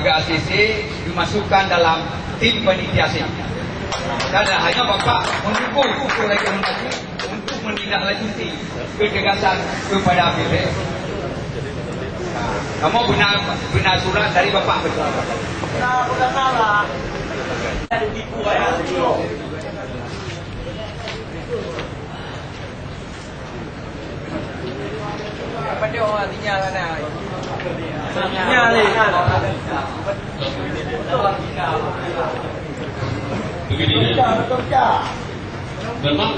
ACC dimasukkan dalam tim panitia ACC. Dan hanya Bapak mendukung usul rekomendasi untuk menindaklanjuti ketegasan kepada APBN. Kamu benar surat dari Bapak betul? Udah salah. Ada tipu ya. Apa dia orang artinya mana? Begini ya, memang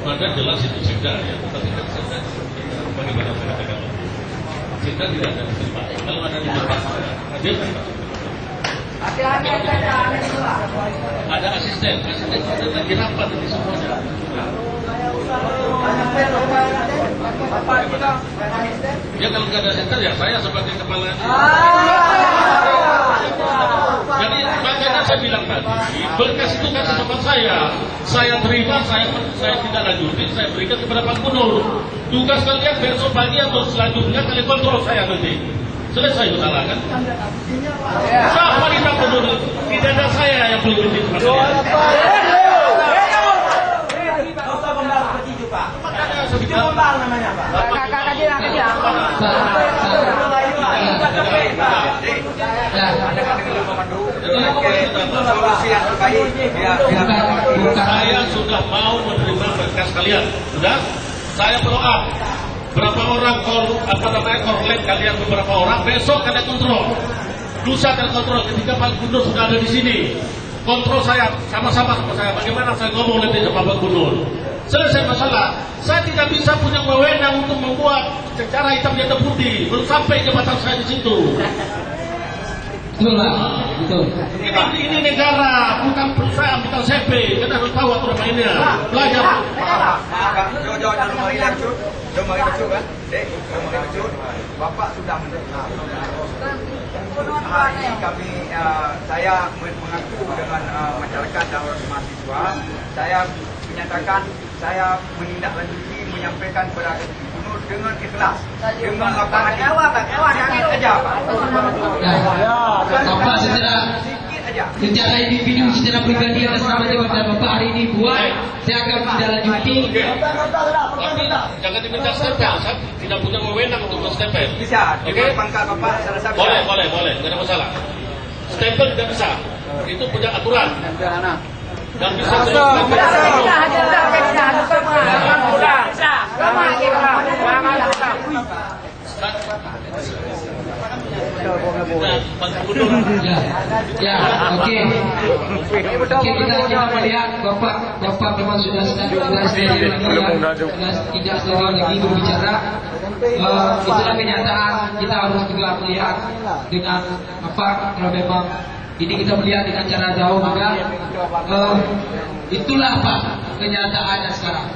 maka jelas itu sekda ya, tapi kan sekda bagaimana saya katakan, sekda tidak ada di tempat. Kalau ada di tempat, hadirkan. Ada asisten sudah lagi rapat ini semuanya. Ya kalau nggak ada asisten ya saya sebagai kepala. Jadi makanya saya bilang tadi, berkas itu kan sama saya terima, saya tidak lanjutin, saya berikan kepada Pak Gubernur. Tugas kalian besok pagi atau selanjutnya kalian kontrol saya nanti. Selesai masalah kan? Siapa di Pak Gubernur? Tidak ada saya yang belum penting kepada kalian. Namanya Pak. Saya sudah mau menerima berkas kalian. Sudah? Saya follow up. Berapa orang korlet kalian beberapa orang besok ada kontrol. Lusa ada kontrol ketika Pak Gubernur sudah ada di sini. Kontrol saya sama-sama sama saya. Bagaimana saya ngomong nanti ke Pak Gubernur. Selesai masalah. Saya tidak bisa punya wewenang untuk membuat secara hitam di atas putih. Belum sampai jabatan saya di situ. Betul Pak, betul. Ini negara, bukan perusahaan, bukan CP. Kita harus tahu aturan mainnya. Belajar. Bapak sudah menerima. Hari ini saya mengaku dengan masyarakat dan mahasiswa. Saya menyatakan saya menindaklanjuti menyampaikan kepada Gubernur dengan ikhlas, dengan lapang hati. Sedikit aja Pak. Bapak secara individu, secara pribadi atas nama jabatan Bapak hari ini buat, saya akan menindaklanjuti. Tapi jangan diminta stempel. Saya tidak punya wewenang untuk menstempel. Bisa. Oke? Pangkat Bapak saya rasa bisa. Boleh, tidak ada masalah. Stempel tidak bisa. Itu punya aturan. Dan bisa Oke, kita melihat Bapak memang sudah tidak sedang lagi berbicara. Itulah kenyataan. Kita harus juga melihat dengan apa kalau memang ini kita melihat dengan cara jauh, maka itulah Pak kenyataannya sekarang.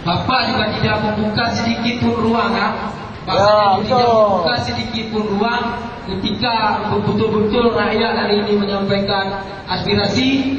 Bapak juga tidak membuka sedikit pun ruang, Bapak tidak membuka sedikit pun ruang ketika betul-betul rakyat hari ini menyampaikan aspirasi.